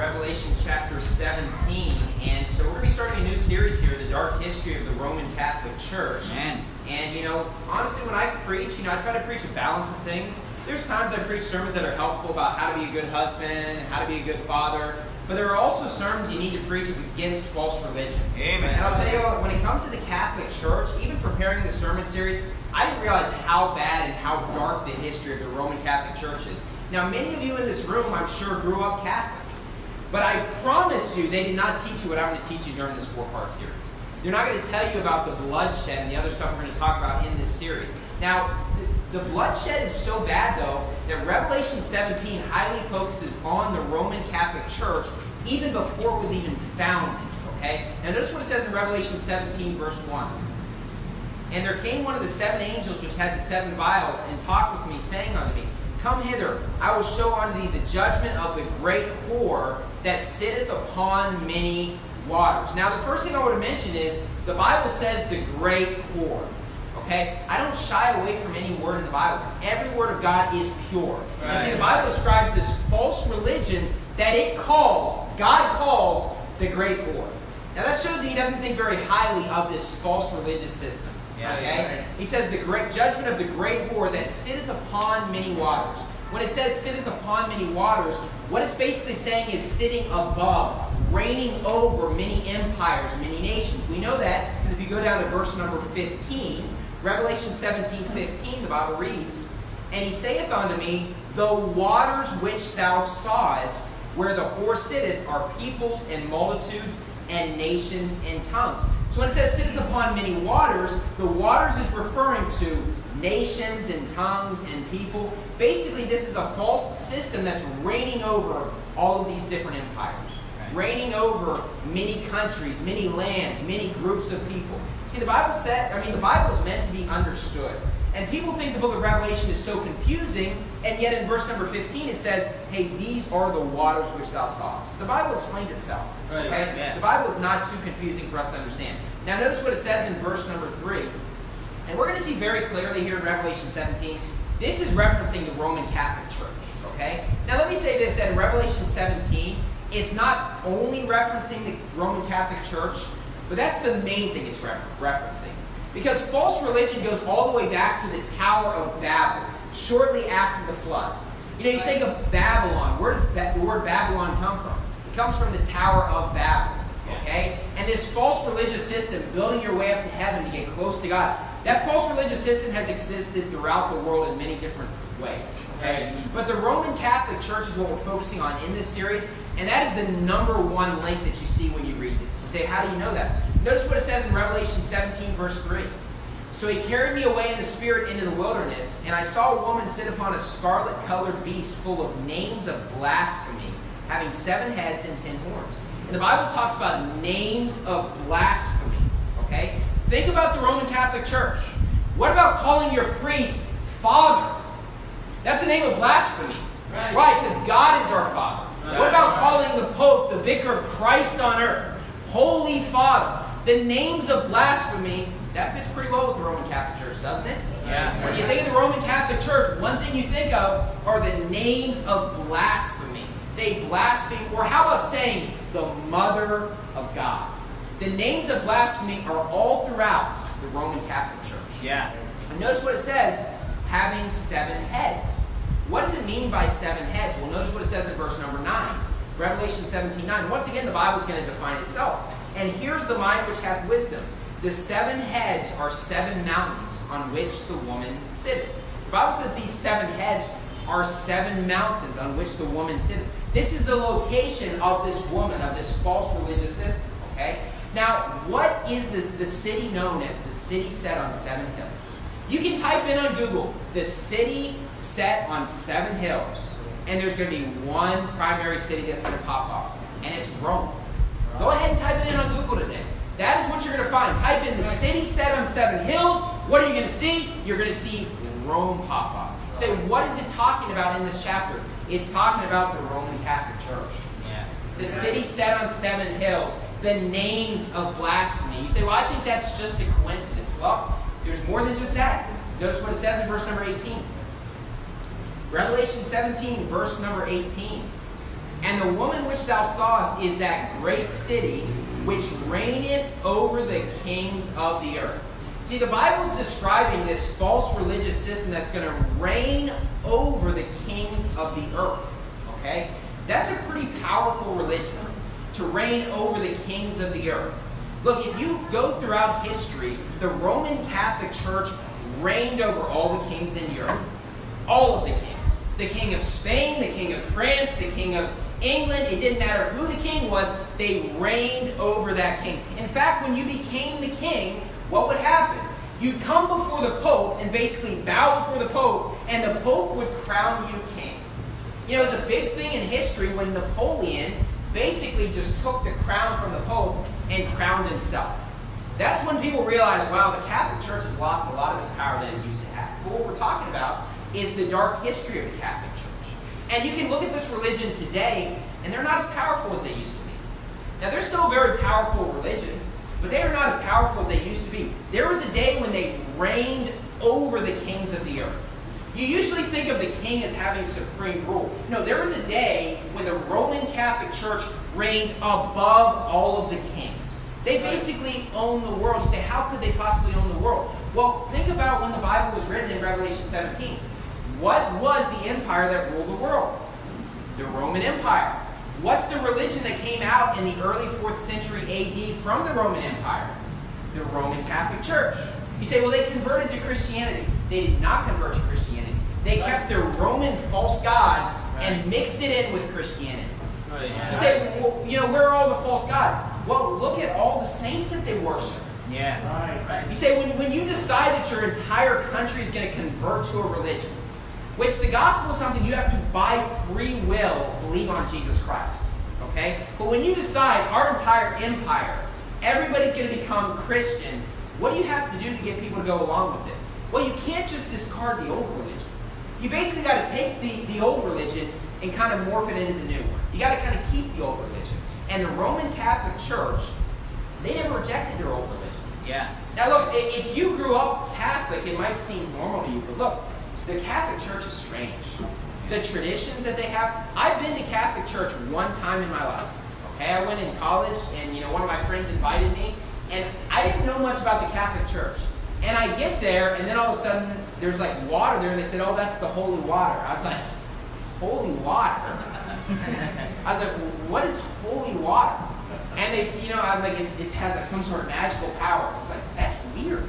Revelation chapter 17. And so we're going to be starting a new series here, The Dark History of the Roman Catholic Church. Amen. And, honestly, when I preach, I try to preach a balance of things. There's times I preach sermons that are helpful about how to be a good husband, how to be a good father. But there are also sermons you need to preach against false religion. Amen. And I'll tell you what, when it comes to the Catholic Church, even preparing the sermon series, I didn't realize how bad and how dark the history of the Roman Catholic Church is. Now, many of you in this room, I'm sure, grew up Catholic. But I promise you, they did not teach you what I'm going to teach you during this 4-part series. They're not going to tell you about the bloodshed and the other stuff we're going to talk about in this series. Now, the bloodshed is so bad, though, that Revelation 17 highly focuses on the Roman Catholic Church even before it was even founded. Okay? Now, notice what it says in Revelation 17, verse 1. And there came one of the 7 angels which had the 7 vials, and talked with me, saying unto me, Come hither, I will show unto thee the judgment of the great whore that sitteth upon many waters. Now, the first thing I want to mention is, the Bible says the great whore. Okay? I don't shy away from any word in the Bible, because every word of God is pure. Right. And see, the Bible describes this false religion that God calls the great whore. Now, that shows that he doesn't think very highly of this false religious system. Okay? He says the great judgment of the great whore that sitteth upon many waters. When it says sitteth upon many waters, what it's basically saying is sitting above, reigning over many empires, many nations. We know that because if you go down to verse number 15, Revelation 17:15, the Bible reads, And he saith unto me, The waters which thou sawest, where the whore sitteth, are peoples and multitudes and nations and tongues. So when it says sitteth upon many waters, the waters is referring to nations and tongues and people. Basically, this is a false system that's reigning over all of these different empires. Reigning over many countries, many lands, many groups of people. See, the Bible is meant to be understood. And people think the book of Revelation is so confusing, and yet in verse number 15 it says, hey, these are the waters which thou sawest. The Bible explains itself. Okay? Yeah. The Bible is not too confusing for us to understand. Now notice what it says in verse number 3. And we're going to see very clearly here in Revelation 17, this is referencing the Roman Catholic Church. Okay? Now let me say this, that in Revelation 17, it's not only referencing the Roman Catholic Church, but that's the main thing it's referencing. Because false religion goes all the way back to the Tower of Babel, shortly after the flood. You think of Babylon. Where does the word Babylon come from? It comes from the Tower of Babel. Okay? And this false religious system, building your way up to heaven to get close to God, that false religious system has existed throughout the world in many different ways. Okay? But the Roman Catholic Church is what we're focusing on in this series, and that is the #1 link that you see when you read this. You say, how do you know that? Notice what it says in Revelation 17, verse 3. So he carried me away in the spirit into the wilderness, and I saw a woman sit upon a scarlet-colored beast full of names of blasphemy, having 7 heads and 10 horns. And the Bible talks about names of blasphemy. Okay? Think about the Roman Catholic Church. What about calling your priest Father? That's a name of blasphemy. Right? Because God is our Father. What about calling the Pope the Vicar of Christ on earth? Holy Father. The names of blasphemy, that fits pretty well with the Roman Catholic Church, doesn't it? Yeah. When you think of the Roman Catholic Church, one thing you think of are the names of blasphemy. They blaspheme, or how about saying the Mother of God? The names of blasphemy are all throughout the Roman Catholic Church. Yeah. And notice what it says, having 7 heads. What does it mean by 7 heads? Well, notice what it says in verse number 9. Revelation 17:9. Once again, the Bible is going to define itself. And here's the mind which hath wisdom. The 7 heads are 7 mountains on which the woman sitteth. The Bible says these 7 heads are 7 mountains on which the woman sitteth. This is the location of this woman, of this false religious system. Okay? Now, what is the city known as? The city set on 7 hills. You can type in on Google, the city set on 7 hills, and there's going to be one primary city that's going to pop up, and it's Rome. Go ahead and type it in on Google today. That is what you're going to find. Type in the city set on 7 hills. What are you going to see? You're going to see Rome pop up. Say, what is it talking about in this chapter? It's talking about the Roman Catholic Church. Yeah. The city set on 7 hills. The names of blasphemy. You say, well, I think that's just a coincidence. Well, there's more than just that. Notice what it says in verse number 18. Revelation 17, verse number 18. And the woman which thou sawest is that great city which reigneth over the kings of the earth. See, the Bible is describing this false religious system that's going to reign over the kings of the earth. Okay? That's a pretty powerful religion, to reign over the kings of the earth. Look, if you go throughout history, the Roman Catholic Church reigned over all the kings in Europe. All of the kings. The king of Spain, the king of France, the king of England. It didn't matter who the king was, they reigned over that king. In fact, when you became the king, what would happen? You'd come before the Pope and basically bow before the Pope, and the Pope would crown you king. You know, it was a big thing in history when Napoleon basically just took the crown from the Pope and crowned himself. That's when people realized, wow, the Catholic Church has lost a lot of its power that it used to have. But what we're talking about is the dark history of the Catholic Church. And you can look at this religion today, and they're not as powerful as they used to be. Now, they're still a very powerful religion, but they are not as powerful as they used to be. There was a day when they reigned over the kings of the earth. You usually think of the king as having supreme rule. No, there was a day when the Roman Catholic Church reigned above all of the kings. They basically own the world. You say, how could they possibly own the world? Well, think about when the Bible was written in Revelation 17. What was the empire that ruled the world? The Roman Empire. What's the religion that came out in the early 4th century AD from the Roman Empire? The Roman Catholic Church. You say, well, they converted to Christianity. They did not convert to Christianity. They kept their Roman false gods and mixed it in with Christianity. You say, well, you know, where are all the false gods? Well, look at all the saints that they worship. You say, when you decide that your entire country is going to convert to a religion, which the gospel is something you have to, by free will, believe on Jesus Christ. Okay? But when you decide our entire empire, everybody's going to become Christian, what do you have to do to get people to go along with it? Well, you can't just discard the old religion. You basically got to take the old religion and kind of morph it into the new one. You got to kind of keep the old religion. And the Roman Catholic Church, they never rejected their old religion. Now look, if you grew up Catholic, it might seem normal to you, but look, the Catholic Church is strange. The traditions that they have. I've been to Catholic Church one time in my life. Okay, I went in college, and you know, one of my friends invited me, and I didn't know much about the Catholic Church. And I get there, and then all of a sudden, there's like water there, and they said, "Oh, that's the holy water." I was like, "Holy water?" I was like, "What is holy water?" And they, you know, I was like, it has like some sort of magical powers. It's like, that's weird.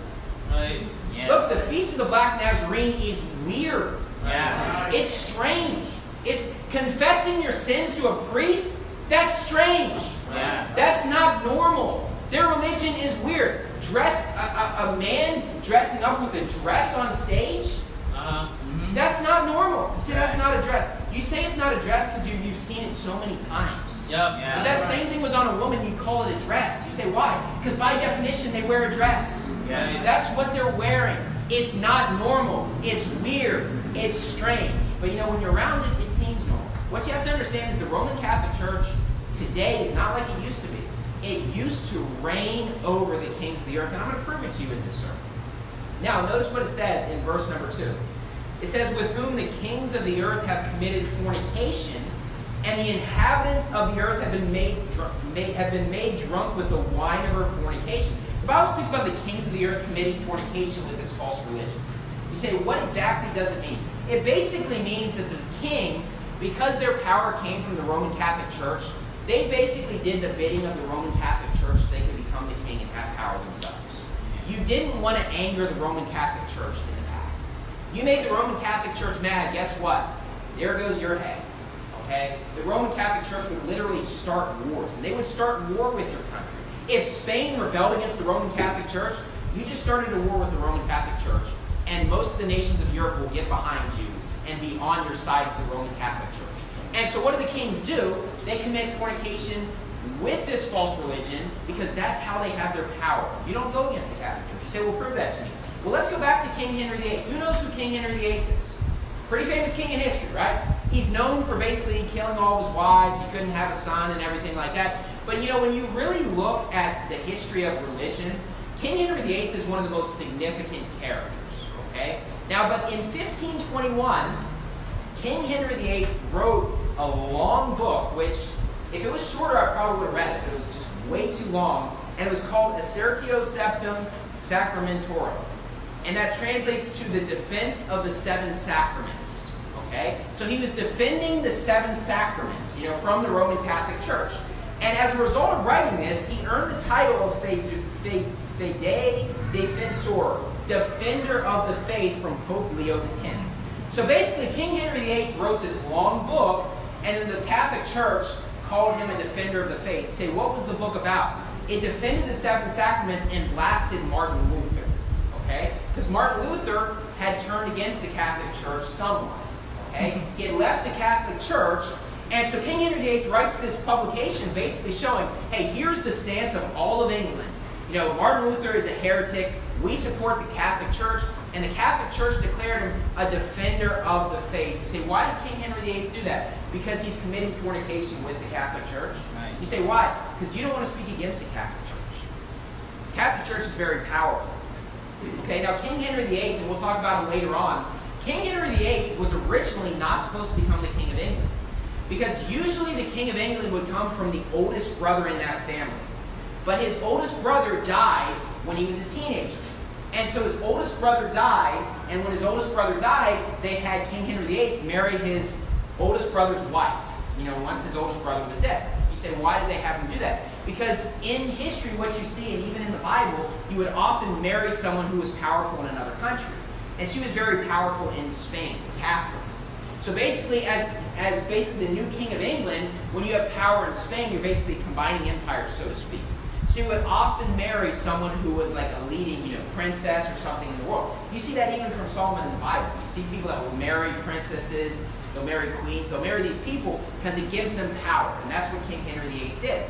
Look, the Feast of the Black Nazarene is weird. It's strange. It's confessing your sins to a priest. That's strange. That's not normal. Their religion is weird. A man dressing up with a dress on stage? That's not normal. You say that's not a dress. You say it's not a dress because you've seen it so many times. If that same thing was on a woman, you'd call it a dress. You say, why? Because by definition, they wear a dress. That's what they're wearing. It's not normal. It's weird. It's strange. But you know, when you're around it, it seems normal. What you have to understand is the Roman Catholic Church today is not like it used to be. It used to reign over the kings of the earth, and I'm going to prove it to you in this sermon. Now, notice what it says in verse number 2. It says, with whom the kings of the earth have committed fornication, and the inhabitants of the earth have been made drunk with the wine of her fornication. The Bible speaks about the kings of the earth committing fornication with this false religion. You say, what exactly does it mean? It basically means that the kings, because their power came from the Roman Catholic Church, they basically did the bidding of the Roman Catholic Church so they could become the king and have power themselves. You didn't want to anger the Roman Catholic Church in the past. You made the Roman Catholic Church mad, guess what? There goes your head. Okay? The Roman Catholic Church would literally start wars, and they would start war with your country. If Spain rebelled against the Roman Catholic Church, you just started a war with the Roman Catholic Church, and most of the nations of Europe will get behind you and be on your side to the Roman Catholic Church. And so what do the kings do? They commit fornication with this false religion because that's how they have their power. You don't go against the Catholic Church. You say, well, prove that to me. Well, let's go back to King Henry VIII. Who knows who King Henry VIII is? Pretty famous king in history, right? He's known for basically killing all of his wives. He couldn't have a son and everything like that. But you know, when you really look at the history of religion, King Henry VIII is one of the most significant characters, okay? Now, but in 1521, King Henry VIII wrote a long book, which, if it was shorter, I probably would have read it, but it was just way too long, and it was called Assertio Septem Sacramentorum. And that translates to the defense of the seven sacraments. Okay? So he was defending the seven sacraments, from the Roman Catholic Church. And as a result of writing this, he earned the title of Fidei Defensor, Defender of the Faith, from Pope Leo X. So basically, King Henry VIII wrote this long book, and then the Catholic Church called him a defender of the faith. Say, what was the book about? It defended the seven sacraments and blasted Martin Luther. Okay? Because Martin Luther had turned against the Catholic Church somewhat. Okay? He had left the Catholic Church, and so King Henry VIII writes this publication basically showing, hey, here's the stance of all of England. Martin Luther is a heretic. We support the Catholic Church, and the Catholic Church declared him a defender of the faith. You say, why did King Henry VIII do that? Because he's committing fornication with the Catholic Church. Right. You say, why? Because you don't want to speak against the Catholic Church. The Catholic Church is very powerful. Okay, now King Henry VIII, and we'll talk about him later on, King Henry VIII was originally not supposed to become the King of England. Because usually the King of England would come from the oldest brother in that family. But his oldest brother died when he was a teenager. And so his oldest brother died, and when his oldest brother died, they had King Henry VIII marry his oldest brother's wife, once his oldest brother was dead. You say, why did they have him do that? Because in history, what you see, and even in the Bible, you would often marry someone who was powerful in another country. And she was very powerful in Spain, Catherine. So basically, as basically the new King of England, when you have power in Spain, you're basically combining empires, so to speak. So you would often marry someone who was like a leading, princess or something in the world. You see that even from Solomon in the Bible. You see people that will marry princesses, they'll marry queens, they'll marry these people because it gives them power. And that's what King Henry VIII did.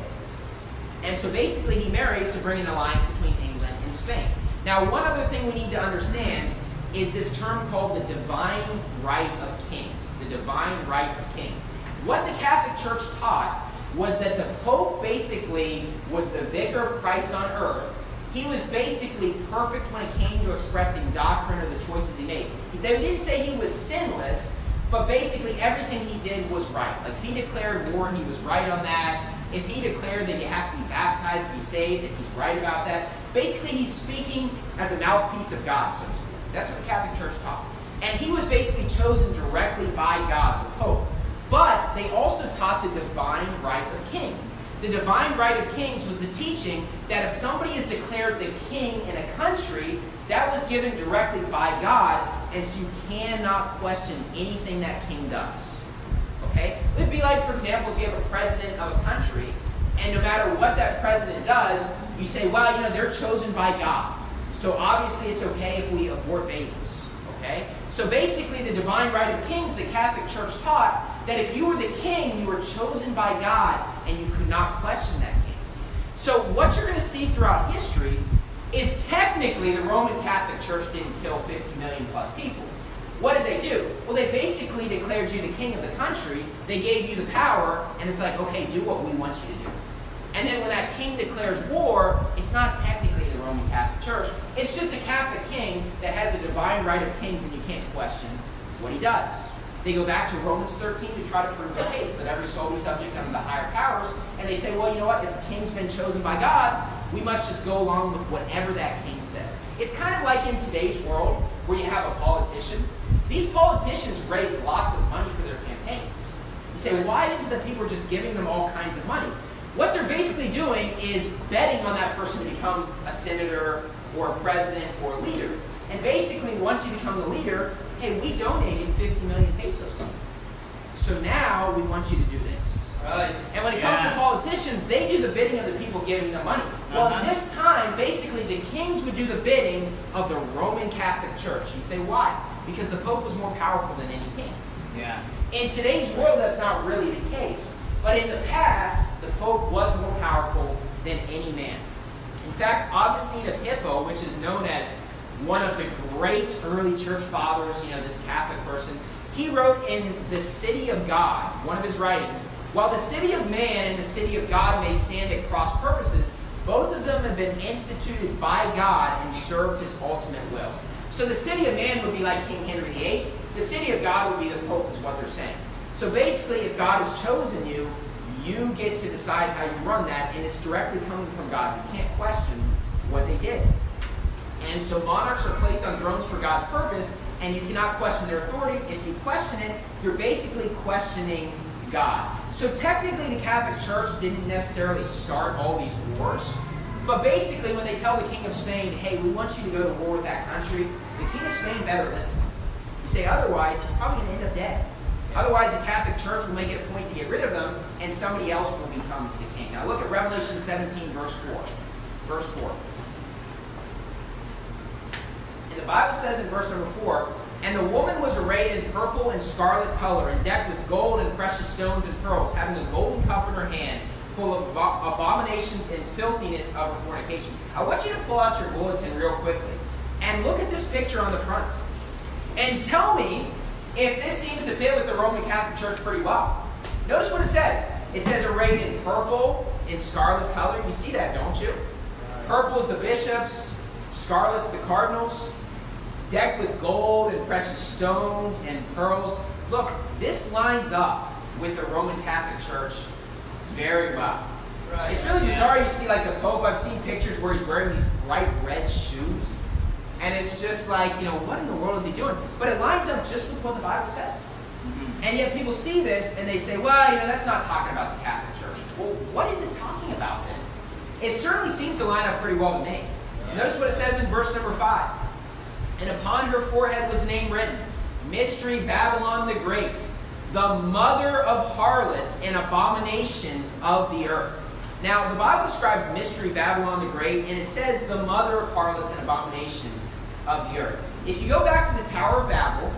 And so basically he marries to bring an alliance between England and Spain. Now, one other thing we need to understand is this term called the divine right of kings. The divine right of kings. What the Catholic Church taught was that the Pope basically was the vicar of Christ on earth. He was basically perfect when it came to expressing doctrine or the choices he made. They didn't say he was sinless, but basically everything he did was right. Like if he declared war, he was right on that. If he declared that you have to be baptized to be saved, that he's right about that. Basically, he's speaking as a mouthpiece of God, so to speak. That's what the Catholic Church taught. And he was basically chosen directly by God, the Pope. But they also taught the divine right of kings. The divine right of kings was the teaching that if somebody is declared the king in a country, that was given directly by God, and so you cannot question anything that king does. Okay? It would be like, for example, if you have a president of a country, and no matter what that president does, you say, well, they're chosen by God. So obviously it's okay if we abort babies. Okay? So basically the divine right of kings, the Catholic Church taught that if you were the king, you were chosen by God, and you could not question that king. So what you're going to see throughout history is technically the Roman Catholic Church didn't kill 50 million plus people. What did they do? Well, they basically declared you the king of the country, they gave you the power, and it's like, okay, do what we want you to do. And then when that king declares war, it's not technically the Roman Catholic Church, it's just a Catholic king that has a divine right of kings, and you can't question what he does. They go back to Romans 13 to try to prove the case that every soul be subject unto the higher powers, and they say, well, you know what, if a king's been chosen by God, we must just go along with whatever that king says. It's kind of like in today's world where you have a politician. These politicians raise lots of money for their campaigns. You say, why is it that people are just giving them all kinds of money? What they're basically doing is betting on that person to become a senator or a president or a leader. And basically, once you become the leader, hey, we donated 50 million pesos to you. So now we want you to do this. Right. And when it comes to politicians, they do the bidding of the people giving them money. Well, this time, basically, the kings would do the bidding of the Roman Catholic Church. You say, why? Because the Pope was more powerful than any king. Yeah. In today's world, that's not really the case. But in the past, the Pope was more powerful than any man. In fact, Augustine of Hippo, which is known as one of the great early church fathers, this Catholic person, he wrote in The City of God, one of his writings, while the city of man and the city of God may stand at cross purposes, both of them have been instituted by God and served his ultimate will. So the city of man would be like King Henry VIII. The city of God would be the Pope, is what they're saying. So basically, if God has chosen you, you get to decide how you run that, and it's directly coming from God. You can't question what they did. And so monarchs are placed on thrones for God's purpose, and you cannot question their authority. If you question it, you're basically questioning God. So technically, the Catholic Church didn't necessarily start all these wars, but basically when they tell the King of Spain, hey, we want you to go to war with that country, the King of Spain better listen. You say otherwise, he's probably going to end up dead. Otherwise, the Catholic Church will make it a point to get rid of them, and somebody else will become the king. Now look at Revelation 17, verse 4. Verse 4. And the Bible says in verse number 4, and the woman was arrayed in purple and scarlet color, and decked with gold and precious stones and pearls, having a golden cup in her hand, full of abominations and filthiness of her fornication. I want you to pull out your bulletin real quickly, and look at this picture on the front. And tell me if this seems to fit with the Roman Catholic Church pretty well. Notice what it says. It says arrayed in purple and scarlet color. You see that, don't you? Purple is the bishops, scarlet's the cardinals, decked with gold and precious stones and pearls. Look, this lines up with the Roman Catholic Church very well. Right. It's really bizarre. You see like the Pope, I've seen pictures where he's wearing these bright red shoes. And it's just like, you know, what in the world is he doing? But it lines up just with what the Bible says. Mm-hmm. And yet people see this and they say, well, you know, that's not talking about the Catholic Church. Well, what is it talking about then? It certainly seems to line up pretty well to me. Yeah. Notice what it says in verse number 5. And upon her forehead was a name written, Mystery Babylon the Great, the mother of harlots and abominations of the earth. Now, the Bible describes Mystery Babylon the Great, and it says the mother of harlots and abominations of the earth. If you go back to the Tower of Babel,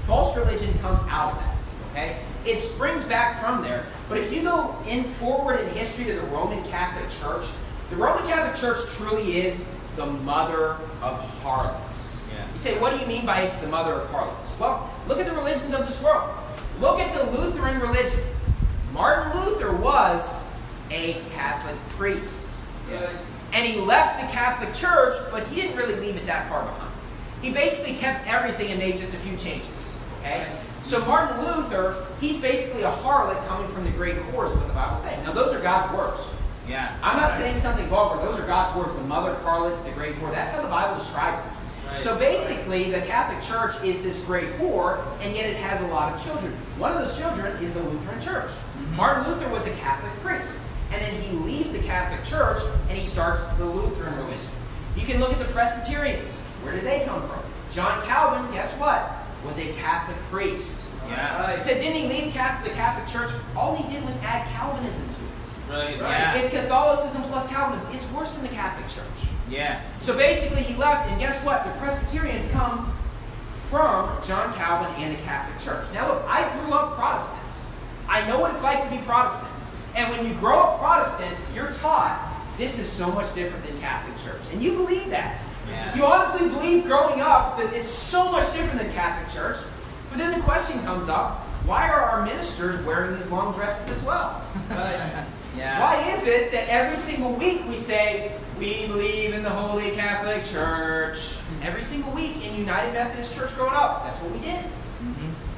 false religion comes out of that, okay? It springs back from there. But if you go forward in history to the Roman Catholic Church, the Roman Catholic Church truly is the mother of harlots. Yeah. You say, what do you mean by it's the mother of harlots? Well, look at the religions of this world. Look at the Lutheran religion. Martin Luther was a Catholic priest. Yeah. And he left the Catholic Church, but he didn't really leave it that far behind. He basically kept everything and made just a few changes. Okay? So Martin Luther, he's basically a harlot coming from the great whore, is what the Bible says. Now those are God's words. Yeah. I'm not saying something vulgar. Those are God's words. The mother of harlots, the great whore. That's how the Bible describes it. Right. So basically, the Catholic Church is this great whore, and yet it has a lot of children. One of those children is the Lutheran Church. Mm-hmm. Martin Luther was a Catholic priest. And then he leaves the Catholic Church and he starts the Lutheran religion. You can look at the Presbyterians. Where did they come from? John Calvin, guess what? Was a Catholic priest. Yeah. He said, didn't he leave the Catholic Church? All he did was add Calvinism to it. Right. Yeah. It's Catholicism plus Calvinism. It's worse than the Catholic Church. Yeah. So basically he left, and guess what? The Presbyterians come from John Calvin and the Catholic Church. Now look, I grew up Protestant. I know what it's like to be Protestant. And when you grow up Protestant, you're taught this is so much different than Catholic Church. And you believe that. Yeah. You honestly believe growing up that it's so much different than Catholic Church. But then the question comes up, why are our ministers wearing these long dresses as well? Yeah. Why is it that every single week we say, we believe in the Holy Catholic Church? Every single week in United Methodist Church growing up, that's what we did.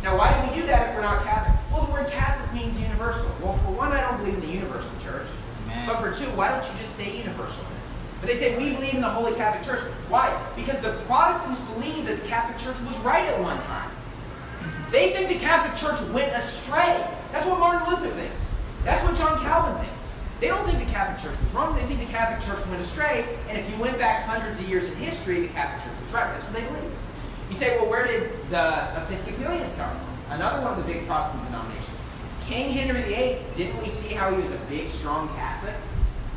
Now, why do we do that if we're not Catholic? Well, the word Catholic means universal. Well, for one, I don't believe in the universal church. Amen. But for two, why don't you just say universal? But they say, we believe in the Holy Catholic Church. Why? Because the Protestants believe that the Catholic Church was right at one time. They think the Catholic Church went astray. That's what Martin Luther thinks. That's what John Calvin thinks. They don't think the Catholic Church was wrong. They think the Catholic Church went astray. And if you went back hundreds of years in history, the Catholic Church was right. That's what they believe. You say, well, where did the Episcopalians come from? Another one of the big Protestant denominations. King Henry VIII, didn't we see how he was a big, strong Catholic?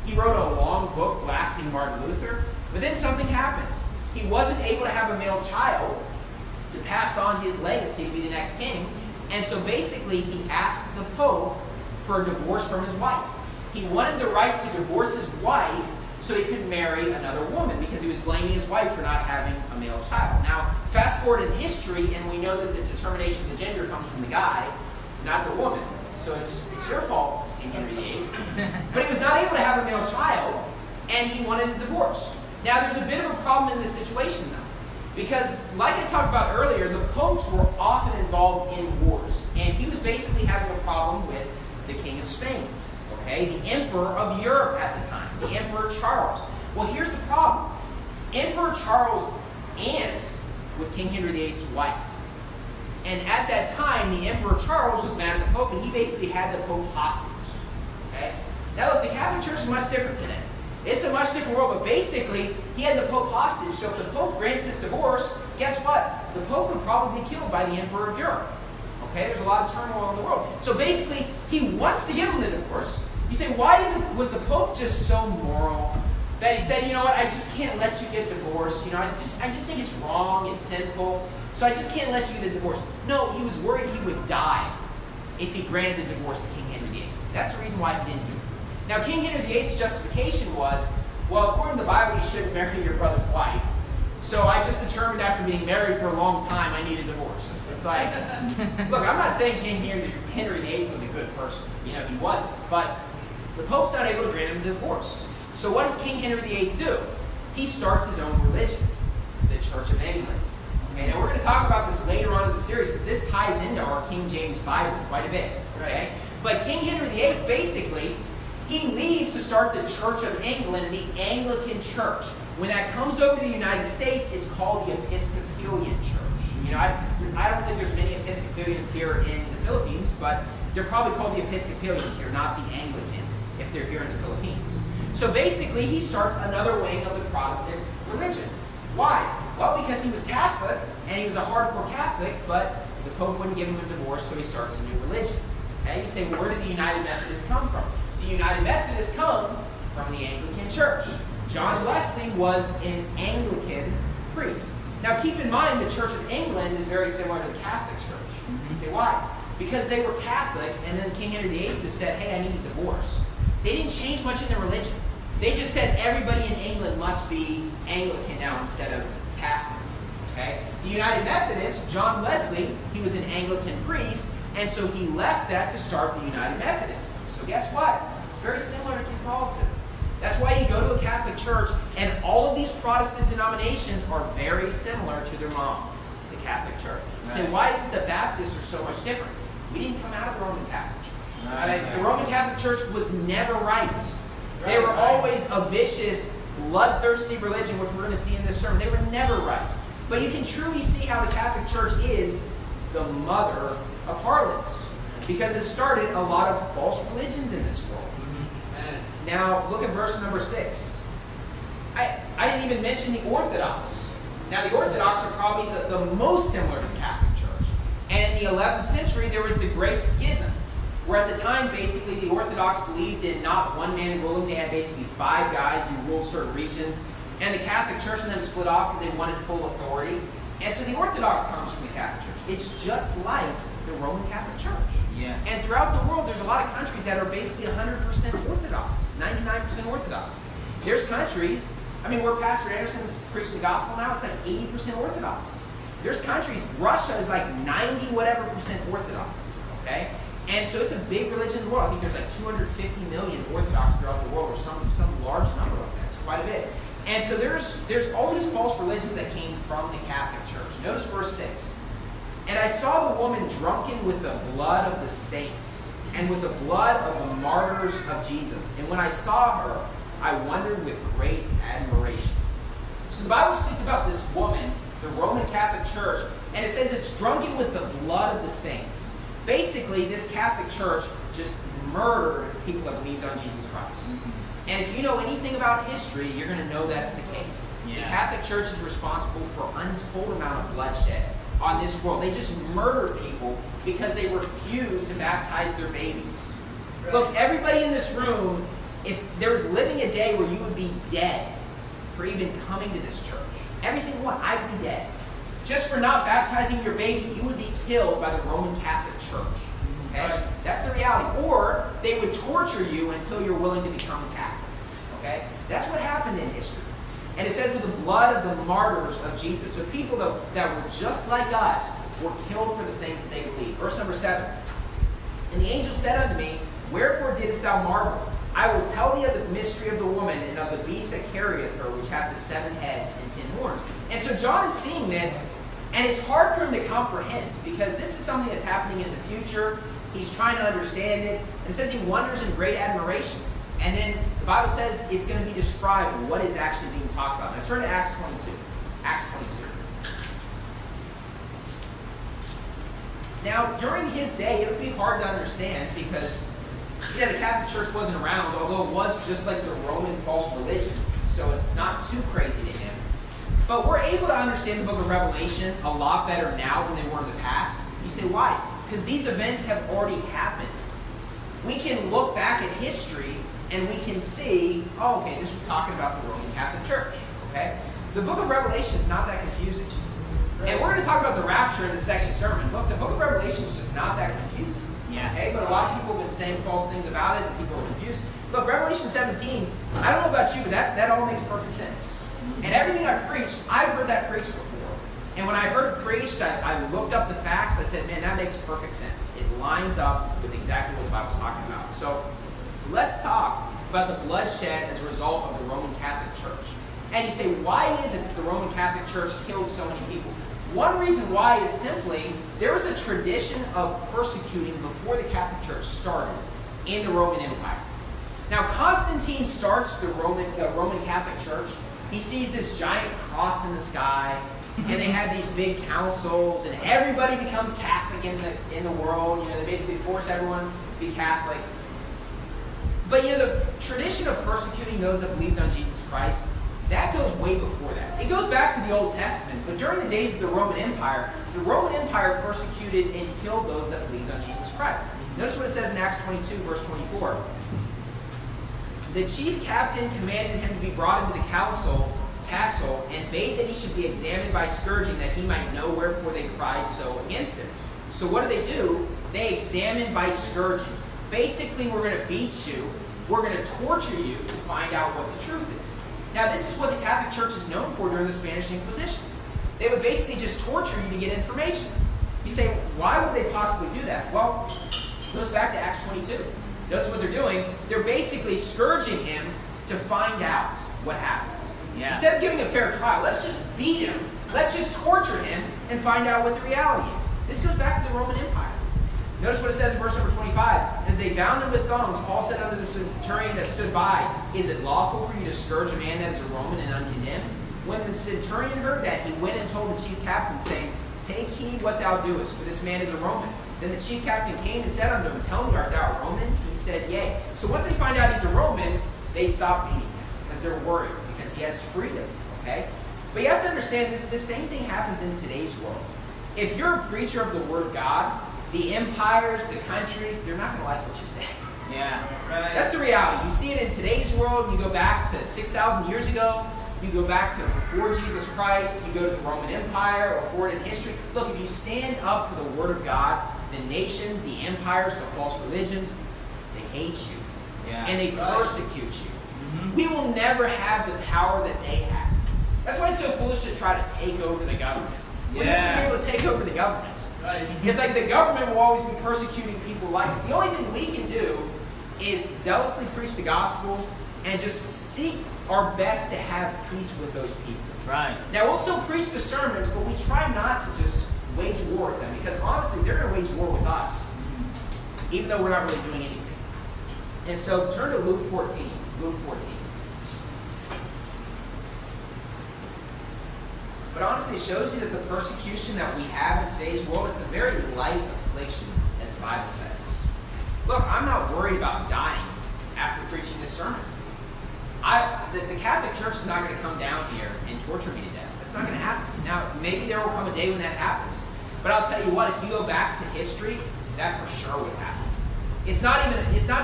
He wrote a long book blasting Martin Luther, but then something happened. He wasn't able to have a male child to pass on his legacy to be the next king, and so basically he asked the Pope for a divorce from his wife. He wanted the right to divorce his wife so he could marry another woman because he was blaming his wife for not having a male child. Now, fast forward in history, and we know that the determination of the gender comes from the guy, not the woman. So it's your fault, King Henry VIII. But he was not able to have a male child, and he wanted a divorce. Now, there's a bit of a problem in this situation, though. Because, like I talked about earlier, the popes were often involved in wars. and he was basically having a problem with the King of Spain, okay, the Emperor of Europe at the time, the Emperor Charles. Well, here's the problem. Emperor Charles' aunt was King Henry VIII's wife. And at that time, the Emperor Charles was mad at the Pope, and he basically had the Pope hostage. Okay? Now look, the Catholic Church is much different today. It's a much different world, but basically, he had the Pope hostage, so if the Pope grants this divorce, guess what? The Pope would probably be killed by the Emperor of Europe. Okay? There's a lot of turmoil in the world. So basically, he wants to give him the divorce. You say, was the Pope just so moral that he said, you know what, I just can't let you get divorced. You know, I just think it's wrong, it's sinful, so I just can't let you get a divorce. No, he was worried he would die if he granted the divorce to King Henry VIII. That's the reason why he didn't do it. Now, King Henry VIII's justification was, well, according to the Bible, you shouldn't marry your brother's wife. So I just determined after being married for a long time, I need a divorce. It's like, look, I'm not saying King Henry VIII was a good person. You know, he wasn't. But the Pope's not able to grant him a divorce. So what does King Henry VIII do? He starts his own religion, the Church of England. Okay, now we're going to talk about this later on in the series because this ties into our King James Bible quite a bit. Okay? But King Henry VIII, basically, he leaves to start the Church of England, the Anglican Church. When that comes over to the United States, it's called the Episcopalian Church. You know, I don't think there's many Episcopalians here in the Philippines, but they're probably called the Episcopalians here, not the Anglicans, if they're here in the Philippines. So basically, he starts another wing of the Protestant religion. Why? Well, because he was Catholic, and he was a hardcore Catholic, but the Pope wouldn't give him a divorce, so he starts a new religion. Okay? You say, well, where did the United Methodists come from? The United Methodists come from the Anglican Church. John Wesley was an Anglican priest. Now, keep in mind, the Church of England is very similar to the Catholic Church. You say, why? Because they were Catholic, and then King Henry VIII just said, hey, I need a divorce. They didn't change much in their religion. They just said everybody in England must be Anglican now instead of Catholic. Okay? The United Methodists, John Wesley, he was an Anglican priest, and so he left that to start the United Methodists. So guess what? It's very similar to Catholicism. That's why you go to a Catholic church, and all of these Protestant denominations are very similar to their mom, the Catholic Church. You say, why is it the Baptists are so much different? We didn't come out of the Roman Catholic Church. The Roman Catholic Church was never right. They were always a vicious, bloodthirsty religion, which we're going to see in this sermon. They were never right. But you can truly see how the Catholic Church is the mother of harlots, because it started a lot of false religions in this world. Now, look at verse number 6. I didn't even mention the Orthodox. Now, the Orthodox are probably the most similar to the Catholic Church. And in the 11th century, there was the Great Schism, where at the time, basically, the Orthodox believed in not one man ruling. They had basically 5 guys who ruled certain regions. And the Catholic Church and them split off because they wanted full authority. And so the Orthodox comes from the Catholic Church. It's just like the Roman Catholic Church. Yeah. And throughout the world, there's a lot of countries that are basically 100% Orthodox, 99% Orthodox. There's countries, I mean, where Pastor Anderson's preaching the gospel now, it's like 80% Orthodox. There's countries, Russia is like 90 whatever percent Orthodox, okay? And so it's a big religion in the world. I think there's like 250 million Orthodox throughout the world, or some large number of that. It's quite a bit. And so there's all these false religions that came from the Catholic Church. Notice verse 6. And I saw the woman drunken with the blood of the saints and with the blood of the martyrs of Jesus. And when I saw her, I wondered with great admiration. So the Bible speaks about this woman, the Roman Catholic Church, and it says it's drunken with the blood of the saints. Basically, this Catholic Church just murdered people that believed on Jesus Christ. And if you know anything about history, you're going to know that's the case. Yeah. The Catholic Church is responsible for an untold amount of bloodshed on this world. They just murdered people because they refused to baptize their babies. Right. Look, everybody in this room, if there was living a day where you would be dead for even coming to this church, every single one, I'd be dead. Just for not baptizing your baby, you would be killed by the Roman Catholic Church. Okay? Right. That's the reality. Or they would torture you until you're willing to become a Catholic. Okay? That's what happened in history. And it says with the blood of the martyrs of Jesus. So people that were just like us were killed for the things that they believed. Verse number 7. And the angel said unto me, wherefore didst thou marvel? I will tell thee of the mystery of the woman and of the beast that carrieth her, which hath the 7 heads and 10 horns. And so John is seeing this, And it's hard for him to comprehend because this is something that's happening in the future. He's trying to understand it. And it says he wonders in great admiration. And then the Bible says it's going to be described what is actually being talked about. Now turn to Acts 22. Acts 22. Now, during his day, it would be hard to understand because, the Catholic Church wasn't around, although it was just like the Roman false religion. So it's not too crazy to him. But we're able to understand the book of Revelation a lot better now than they were in the past. You say, why? Because these events have already happened. We can look back at history and we can see, oh, okay, this was talking about the Roman Catholic Church. Okay? The book of Revelation is not that confusing. And we're going to talk about the rapture in the second sermon. Look, the book of Revelation is just not that confusing. Yeah. Okay? But a lot of people have been saying false things about it and people are confused. Look, Revelation 17, I don't know about you, but that all makes perfect sense. And everything I preached, I've heard that preached before. And when I heard it preached, I looked up the facts. I said, man, that makes perfect sense. It lines up with exactly what the Bible's talking about. So let's talk about the bloodshed as a result of the Roman Catholic Church. And you say, why is it that the Roman Catholic Church killed so many people? One reason why is simply there was a tradition of persecuting before the Catholic Church started in the Roman Empire. Now, Constantine starts the Roman Catholic Church. He sees this giant cross in the sky, and they have these big councils, and everybody becomes Catholic in the world. They basically force everyone to be Catholic. But the tradition of persecuting those that believed on Jesus Christ, that goes way before that. It goes back to the Old Testament, but during the days of the Roman Empire persecuted and killed those that believed on Jesus Christ. Notice what it says in Acts 22, verse 24. The chief captain commanded him to be brought into the castle and bade that he should be examined by scourging, that he might know wherefore they cried so against him. So what do? They examine by scourging. Basically, we're going to beat you. We're going to torture you to find out what the truth is. Now, this is what the Catholic Church is known for during the Spanish Inquisition. They would basically just torture you to get information. You say, why would they possibly do that? Well, it goes back to Acts 22. Notice what they're doing. They're basically scourging him to find out what happened. Yeah. Instead of giving a fair trial, let's just beat him. Let's just torture him and find out what the reality is. This goes back to the Roman Empire. Notice what it says in verse number 25. As they bound him with thongs, Paul said unto the centurion that stood by, is it lawful for you to scourge a man that is a Roman and uncondemned? When the centurion heard that, he went and told the chief captain, saying, take heed what thou doest, for this man is a Roman. Then the chief captain came and said unto him, tell me, art thou a Roman? He said, yea. So once they find out he's a Roman, they stop beating him because they're worried, because he has freedom. Okay? But you have to understand this same thing happens in today's world. If you're a preacher of the Word of God, the empires, the countries, they're not going to like what you say. Yeah, right. That's the reality. You see it in today's world. You go back to 6,000 years ago. You go back to before Jesus Christ. You go to the Roman Empire or forward in history. Look, if you stand up for the Word of God, the nations, the empires, the false religions, they hate you. Yeah, and they persecute you. Mm-hmm. We will never have the power that they have. That's why it's so foolish to try to take over the government. We're never going to be able to take over the government. Right. It's like the government will always be persecuting people like us. The only thing we can do is zealously preach the gospel and just seek our best to have peace with those people. Right. Now, we'll still preach the sermons, but we try not to just wage war with them, because honestly, they're going to wage war with us, even though we're not really doing anything. And so turn to Luke 14. Luke 14. But honestly, it shows you that the persecution that we have in today's world, it's a very light affliction, as the Bible says. Look, I'm not worried about dying after preaching this sermon. The Catholic Church is not going to come down here and torture me to death. That's not going to happen. Now, maybe there will come a day when that happens. But I'll tell you what, if you go back to history, that for sure would happen. It's not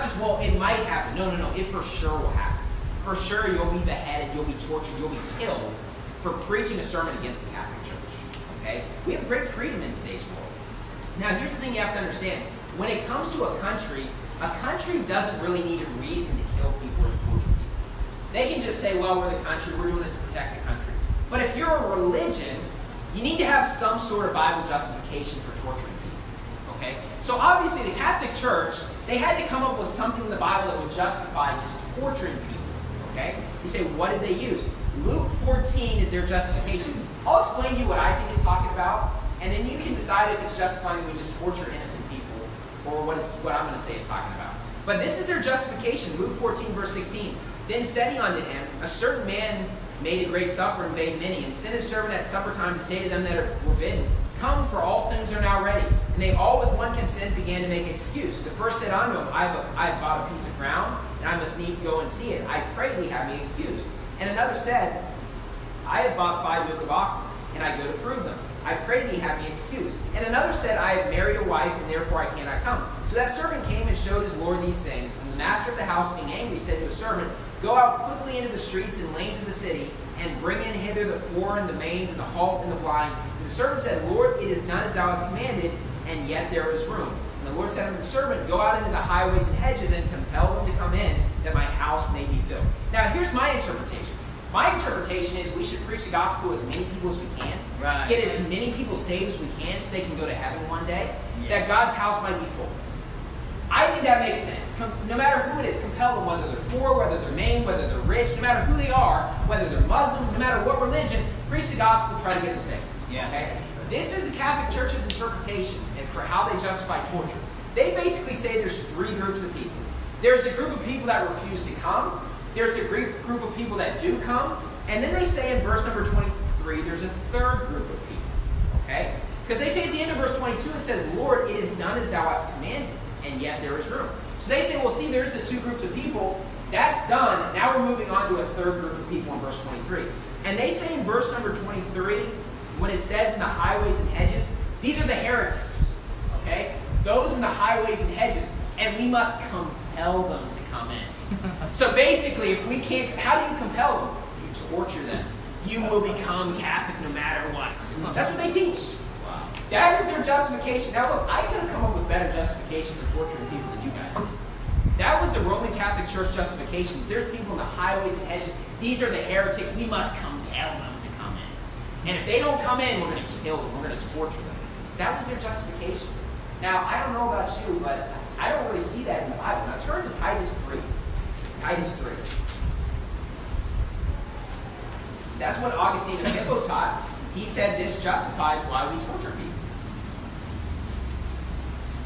just, well, it might happen. No, it for sure will happen. For sure, you'll be beheaded, you'll be tortured, you'll be killed for preaching a sermon against the Catholic Church. Okay? We have great freedom in today's world. Now, here's the thing you have to understand. When it comes to a country doesn't really need a reason to kill people and torture people. They can just say, well, we're the country, we're doing it to protect the country. But if you're a religion, you need to have some sort of Bible justification for torturing people. Okay? So obviously the Catholic Church, they had to come up with something in the Bible that would justify just torturing people. Okay? You say, what did they use? Luke 14 is their justification. I'll explain to you what I think it's talking about, and then you can decide if it's justifying we just torture innocent people, or what I'm going to say it's talking about. But this is their justification. Luke 14, verse 16. Then said he unto him, a certain man made a great supper and bade many, and sent his servant at supper time to say to them that were bidden, come, for all things are now ready. And they all with one consent began to make excuse. The first said unto him, I have bought a piece of ground, and I must needs go and see it. I pray thee have me excused. And another said, I have bought 5 yoke of oxen, and I go to prove them. I pray thee have me excused. And another said, I have married a wife, and therefore I cannot come. So that servant came and showed his lord these things. And the master of the house, being angry, said to his servant, go out quickly into the streets and lanes of the city, and bring in hither the poor and the maimed and the halt and the blind. And the servant said, Lord, it is done as thou hast commanded, and yet there is room. And the Lord said unto the servant, go out into the highways and hedges, and compel them to come in, that my house may be filled. Now here's my interpretation. My interpretation is we should preach the gospel to as many people as we can. Right. Get as many people saved as we can so they can go to heaven one day. Yeah. That God's house might be full. I think that makes sense. No matter who it is, compel them, whether they're poor, whether they're maimed, whether they're rich, no matter who they are, whether they're Muslim, no matter what religion, preach the gospel, try to get them saved. Yeah. Okay? This is the Catholic Church's interpretation and for how they justify torture. They basically say there's 3 groups of people. There's the group of people that refuse to come. There's the group of people that do come. And then they say in verse number 23, there's a 3rd group of people. Okay? Because they say at the end of verse 22, it says, Lord, it is done as thou hast commanded, and yet there is room. So they say, well, see, there's the 2 groups of people. That's done. Now we're moving on to a 3rd group of people in verse 23. And they say in verse number 23, when it says in the highways and hedges, these are the heretics. Okay? Those in the highways and hedges. And we must compel them to come in. So basically, if we can't, how do you compel them? You torture them. You will become Catholic no matter what. That's what they teach. Wow. That is their justification. Now look, I could have come up with better justification for torturing people than you guys did. That was the Roman Catholic Church justification. There's people in the highways and hedges. These are the heretics. We must compel them to come in. And if they don't come in, we're going to kill them. We're going to torture them. That was their justification. Now, I don't know about you, but I don't really see that in the Bible. Now turn to Titus 3. Titus 3. That's what Augustine of Hippo taught. He said this justifies why we torture people.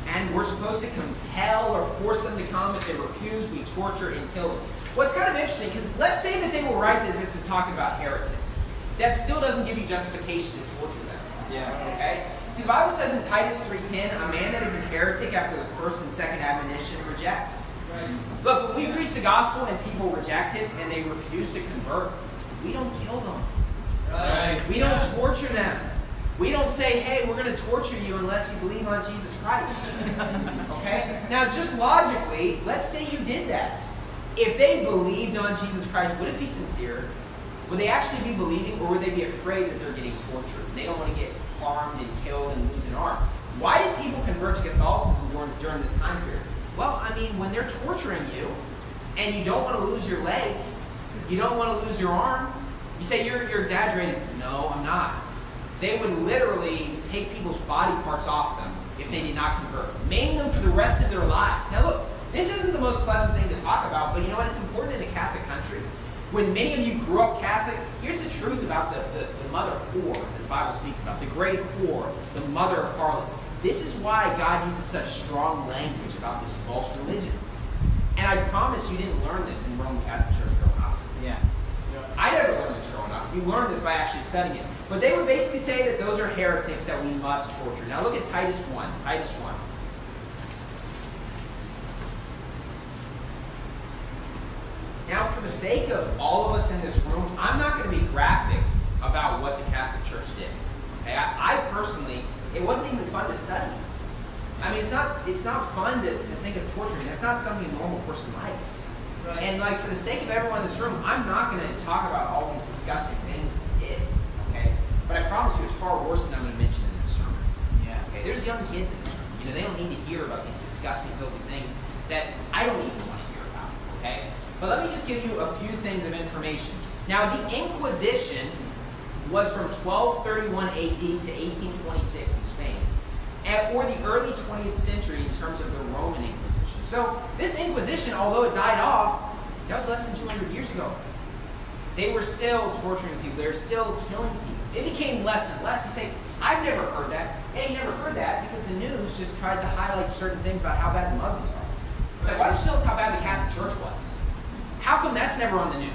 And we're supposed to compel or force them to come. If they refuse, we torture and kill them. What's kind of interesting, because let's say that they were right that this is talking about heretics. That still doesn't give you justification to torture them. Yeah. Okay? See, the Bible says in Titus 3:10, a man that is a heretic after the first and second admonition reject. Right. Look, when we preach the gospel and people reject it and they refuse to convert, we don't kill them. Right. We don't torture them. We don't say, hey, we're going to torture you unless you believe on Jesus Christ. Okay? Now, just logically, let's say you did that. If they believed on Jesus Christ, would it be sincere? Would they actually be believing, or would they be afraid that they're getting tortured? They don't want to get harmed and killed and lose an arm. Why did people convert to Catholicism during this time period? Well, I mean, when they're torturing you, and you don't want to lose your leg, you don't want to lose your arm, you say you're exaggerating. No, I'm not. They would literally take people's body parts off them if they did not convert. Maim them for the rest of their lives. Now look, this isn't the most pleasant thing to talk about, but you know what? It's important in a Catholic country. When many of you grew up Catholic, here's the truth about the mother of whore that the Bible speaks about, the great whore, the mother of harlots. This is why God uses such strong language about this false religion. And I promise you didn't learn this in Roman Catholic Church growing up. Yeah. I never learned this growing up. You learn this by actually studying it. But they would basically say that those are heretics that we must torture. Now look at Titus 1. Titus 1. Now, for the sake of all of us in this room, I'm not going to be graphic about what the Catholic Church did. Okay? I personally, it wasn't even fun to study. I mean, it's not fun to think of torturing. That's not something a normal person likes. Right. And like, for the sake of everyone in this room, I'm not going to talk about all these disgusting things that they did. Okay? But I promise you, it's far worse than I'm going to mention in this sermon. Yeah. Okay? There's young kids in this room. You know, they don't need to hear about these disgusting, filthy things that I don't even want to hear about. Okay? But let me just give you a few things of information. Now, the Inquisition was from 1231 AD to 1826 in Spain, or the early 20th century in terms of the Roman Inquisition. So this Inquisition, although it died off, that was less less than 200 years ago, they were still torturing people. They were still killing people. It became less and less. You say, I've never heard that. Hey, you never heard that because the news just tries to highlight certain things about how bad the Muslims are. It's like, why don't you tell us how bad the Catholic Church was? How come that's never on the news?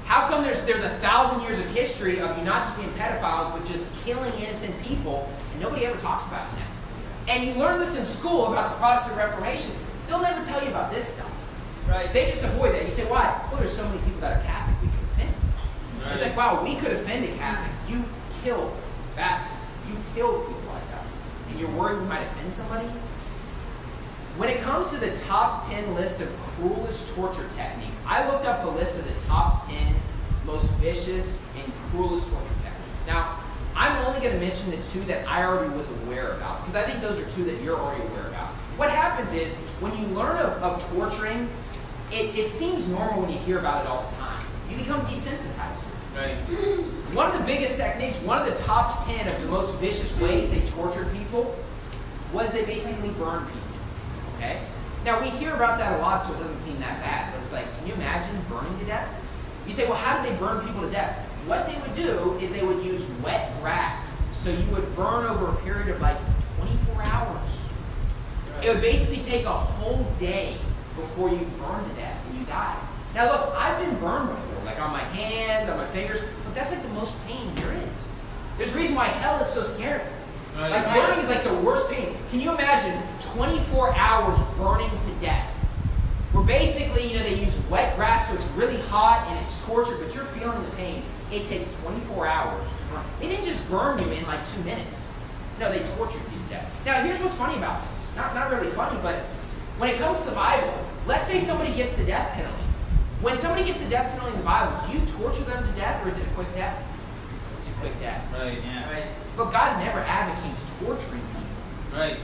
How come there's 1,000 years of history of you not just being pedophiles, but just killing innocent people, and nobody ever talks about it now? And you learn this in school about the Protestant Reformation. They'll never tell you about this stuff. Right. They just avoid that. You say, why? Well, there's so many people that are Catholic we could offend. Right. It's like, wow, we could offend a Catholic. You killed Baptists. You killed people like us. And you're worried we might offend somebody? When it comes to the top 10 list of cruelest torture techniques, I looked up a list of the top 10 most vicious and cruelest torture techniques. Now, I'm only going to mention the two that I already was aware about, because I think those are two that you're already aware about. What happens is, when you learn of torturing, it seems normal when you hear about it all the time. You become desensitized to it. Right. One of the biggest techniques, one of the top 10 of the most vicious ways they tortured people, was they basically burned people. Okay? Now, we hear about that a lot, so it doesn't seem that bad. But it's like, can you imagine burning to death? You say, well, how did they burn people to death? What they would do is they would use wet grass. So you would burn over a period of like 24 hours. Right. It would basically take a whole day before you burn to death and you die. Now, look, I've been burned before, like on my hand, on my fingers, but that's like the most pain there is. There's a reason why hell is so scary. Right. Like, burning is like the worst pain. Can you imagine 24 hours burning to death? Where basically, they use wet grass, so it's really hot and it's torture, but you're feeling the pain. It takes 24 hours to burn. They didn't just burn you in like 2 minutes. No, they tortured you to death. Now, here's what's funny about this. Not really funny, but when it comes to the Bible, let's say somebody gets the death penalty. When somebody gets the death penalty in the Bible, do you torture them to death, or is it a quick death? It's a quick death. Right, yeah. Right? But God never advocates torturing people. Right.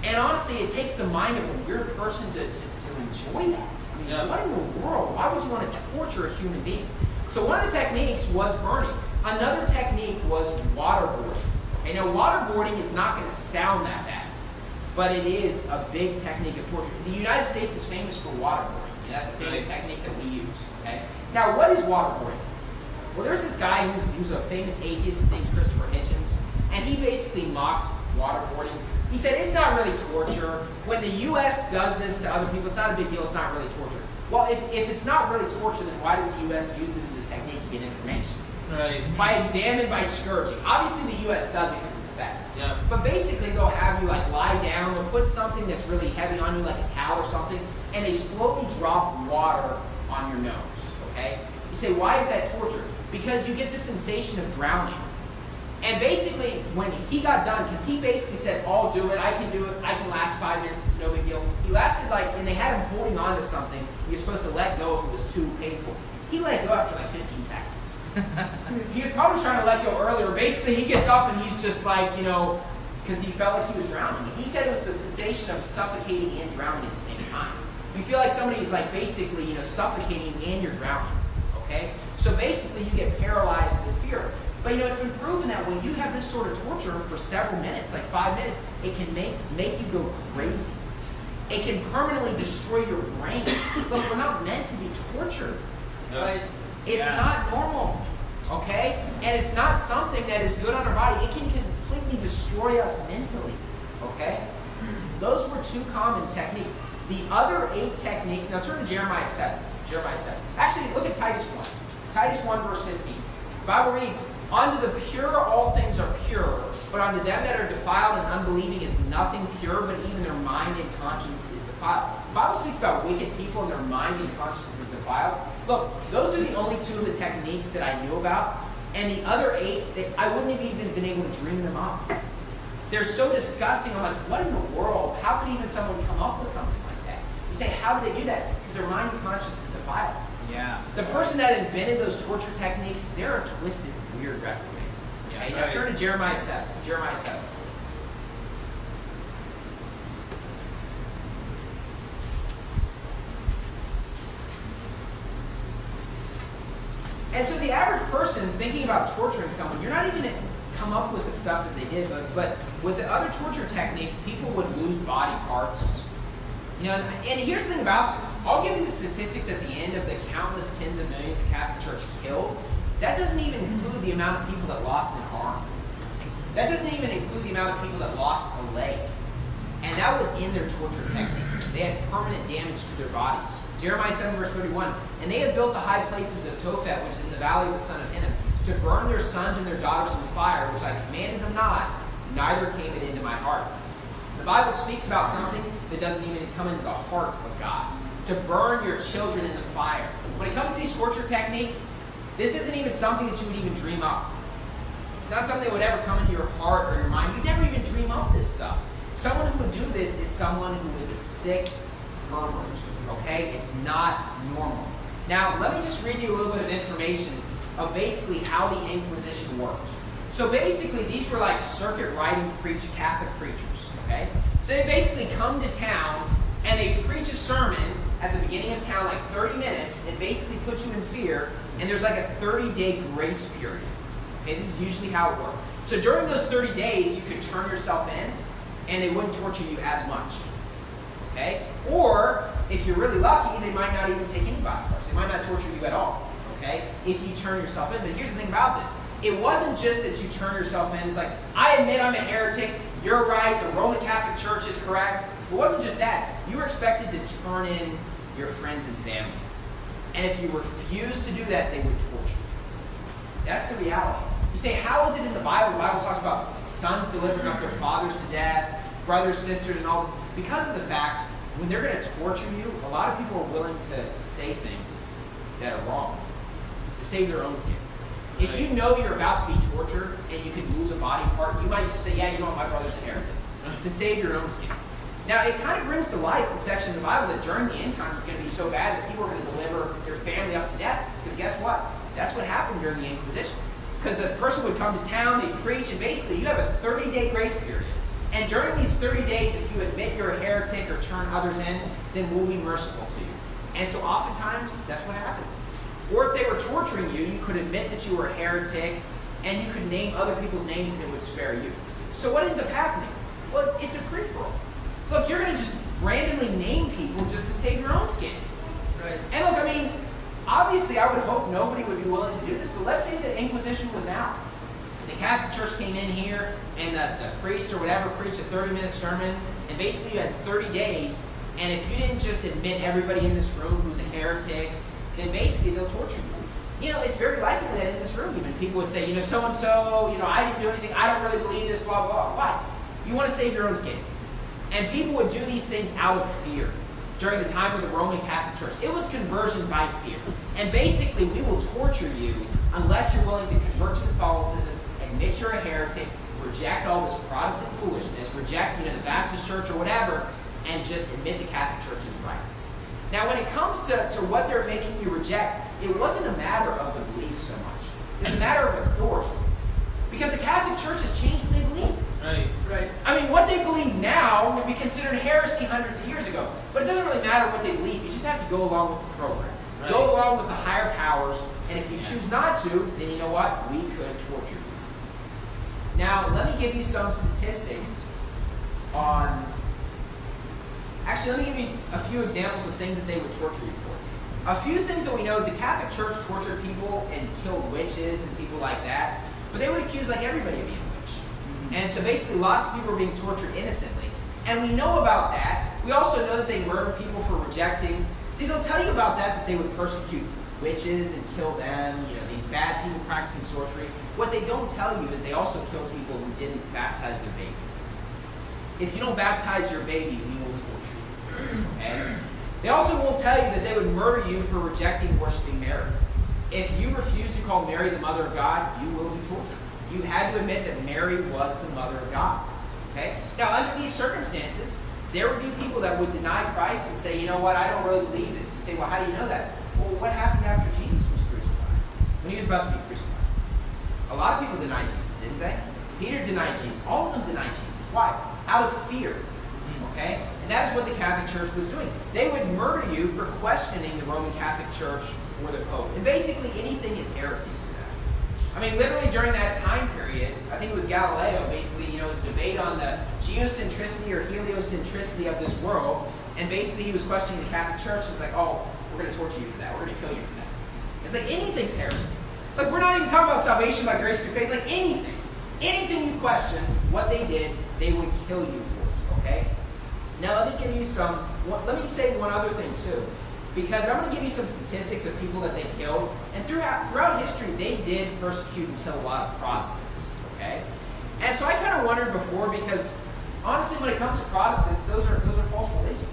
And honestly, it takes the mind of a weird person to enjoy that. I mean, Yeah. what in the world? Why would you want to torture a human being? So one of the techniques was burning. Another technique was waterboarding. Okay, now waterboarding is not going to sound that bad, but it is a big technique of torture. The United States is famous for waterboarding. That's a famous technique that we use. Okay. Now, what is waterboarding? Well, there's this guy who's a famous atheist. His name's Christopher Hitchens, and he basically mocked waterboarding. He said it's not really torture. When the U.S. does this to other people, it's not a big deal. It's not really torture. Well, if it's not really torture, then why does the U.S. use it as a technique to get information? Right. By examining, by scourging. Obviously, the U.S. does it because it's effective. Yeah. But basically, they'll have you like lie down. They'll put something that's really heavy on you, like a towel or something, and they slowly drop water on your nose. Okay? You say, why is that torture? Because you get the sensation of drowning. And basically, when he got done, because he basically said, I'll do it, I can do it, I can last 5 minutes, it's no big deal. He lasted and they had him holding on to something. You're supposed to let go if it was too painful. He let go after like 15 seconds. He was probably trying to let go earlier. Basically, he gets up and he's just like, because he felt like he was drowning. He said it was the sensation of suffocating and drowning at the same time. You feel like somebody's like basically, suffocating and you're drowning. Okay? So basically, you get paralyzed with fear. But it's been proven that when you have this sort of torture for several minutes, like 5 minutes, it can make you go crazy. It can permanently destroy your brain. But we're not meant to be tortured. Right? It's not normal. Okay? And it's not something that is good on our body. It can completely destroy us mentally. Okay? Those were 2 common techniques. The other 8 techniques, now turn to Jeremiah 7. Jeremiah 7. Actually, look at Titus 1. Titus 1, verse 15. The Bible reads, unto the pure all things are pure, but unto them that are defiled and unbelieving is nothing pure, but even their mind and conscience is defiled. The Bible speaks about wicked people and their mind and conscience is defiled. Look, those are the only 2 of the techniques that I knew about, and the other 8, I wouldn't have even been able to dream them up. They're so disgusting. I'm like, what in the world? How could even someone come up with something like that? You say, how did they do that? Because their mind and conscience is defiled. Yeah. The person that invented those torture techniques, they're a twisted, weird reprobate. Okay? Now turn to Jeremiah 7. Jeremiah 7. And so the average person thinking about torturing someone, you're not even going to come up with the stuff that they did, but with the other torture techniques, people would lose body parts. You know, and here's the thing about this. I'll give you the statistics at the end of the countless tens of millions the Catholic Church killed. That doesn't even include the amount of people that lost an arm. That doesn't even include the amount of people that lost a leg. And that was in their torture techniques. They had permanent damage to their bodies. Jeremiah 7 verse 31, and they had built the high places of Tophet, which is in the valley of the son of Hinnom, to burn their sons and their daughters in the fire, which I commanded them not, neither came it into my heart. The Bible speaks about something that doesn't even come into the heart of God. To burn your children in the fire. When it comes to these torture techniques, this isn't even something that you would even dream up. It's not something that would ever come into your heart or your mind. You'd never even dream up this stuff. Someone who would do this is someone who is a sick pervert. Okay? It's not normal. Now, let me just read you a little bit of information of basically how the Inquisition worked. So basically, these were like circuit riding Catholic preachers. Okay? So they basically come to town and they preach a sermon at the beginning of town, like 30 minutes, and basically put you in fear, and there's like a 30-day grace period. Okay, this is usually how it worked. So during those 30 days, you could turn yourself in, and they wouldn't torture you as much. Okay? Or, if you're really lucky, they might not even take any body parts. They might not torture you at all. Okay? If you turn yourself in. But here's the thing about this. It wasn't just that you turn yourself in. It's like, I admit I'm a heretic. You're right. The Roman Catholic Church is correct. It wasn't just that. You were expected to turn in your friends and family. And if you refused to do that, they would torture you. That's the reality. You say, how is it in the Bible? The Bible talks about sons delivering up their fathers to death, brothers, sisters, and all. Because of the fact, when they're going to torture you, a lot of people are willing to say things that are wrong, to save their own skin. If you know you're about to be tortured and you could lose a body part, you might just say, yeah, you know what, my brother's a heretic, to save your own skin. Now, it kind of brings to light the section of the Bible that during the end times is going to be so bad that people are going to deliver their family up to death. Because guess what? That's what happened during the Inquisition. Because the person would come to town, they preach, and basically you have a 30-day grace period. And during these 30 days, if you admit you're a heretic or turn others in, then we'll be merciful to you. And so oftentimes, that's what happened. Or if they were torturing you, you could admit that you were a heretic, and you could name other people's names and it would spare you. So what ends up happening? Well, it's a free-for-all. Look, you're going to just randomly name people just to save your own skin. Right. And look, I mean, obviously I would hope nobody would be willing to do this, but let's say the Inquisition was out. The Catholic Church came in here, and the priest or whatever preached a 30-minute sermon, and basically you had 30 days, and if you didn't just admit everybody in this room who's a heretic, then basically they'll torture you. You know, it's very likely that in this room even people would say, you know, so-and-so, you know, I didn't do anything, I don't really believe this, blah, blah, blah. Why? You want to save your own skin. And people would do these things out of fear during the time of the Roman Catholic Church. It was conversion by fear. And basically, we will torture you unless you're willing to convert to Catholicism, admit you're a heretic, reject all this Protestant foolishness, reject, you know, the Baptist Church or whatever, and just admit the Catholic Church is right. Now, when it comes to what they're making you reject, it wasn't a matter of the belief so much. It's a matter of authority. Because the Catholic Church has changed what they believe. Right. I mean, what they believe now would be considered heresy hundreds of years ago. But it doesn't really matter what they believe. You just have to go along with the program. Right. Go along with the higher powers. And if you choose not to, then you know what? We could torture you. Now, let me give you some statistics on... Actually, let me give you a few examples of things that they would torture you for. A few things that we know is the Catholic Church tortured people and killed witches and people like that. But they would accuse like everybody of being a witch. And so basically lots of people are being tortured innocently. And we know about that. We also know that they murder people for rejecting. See, they'll tell you about that they would persecute witches and kill them, you know, these bad people practicing sorcery. What they don't tell you is they also kill people who didn't baptize their babies. If you don't baptize your baby, we will torture you. Okay? They also won't tell you that they would murder you for rejecting and worshiping Mary. If you refuse to call Mary the Mother of God, you will be tortured. You had to admit that Mary was the Mother of God. Okay? Now, under these circumstances, there would be people that would deny Christ and say, you know what, I don't really believe this. You say, well, how do you know that? Well, what happened after Jesus was crucified? When he was about to be crucified. A lot of people denied Jesus, didn't they? Peter denied Jesus. All of them denied Jesus. Why? Out of fear. Okay? And that is what the Catholic Church was doing. They would murder you for questioning the Roman Catholic Church or the Pope. And basically anything is heresy to them. I mean, literally during that time period, I think it was Galileo, basically, you know, it was a debate on the geocentricity or heliocentricity of this world. And basically he was questioning the Catholic Church. He's like, oh, we're going to torture you for that. We're going to kill you for that. It's like anything's heresy. Like, we're not even talking about salvation by grace through faith. Like, anything. Anything you question what they did, they would kill you for it, okay? Now, let me give you let me say one other thing, too. Because I'm going to give you some statistics of people that they killed. And throughout history, they did persecute and kill a lot of Protestants, okay? And so I kind of wondered before, because honestly, when it comes to Protestants, those are false religions.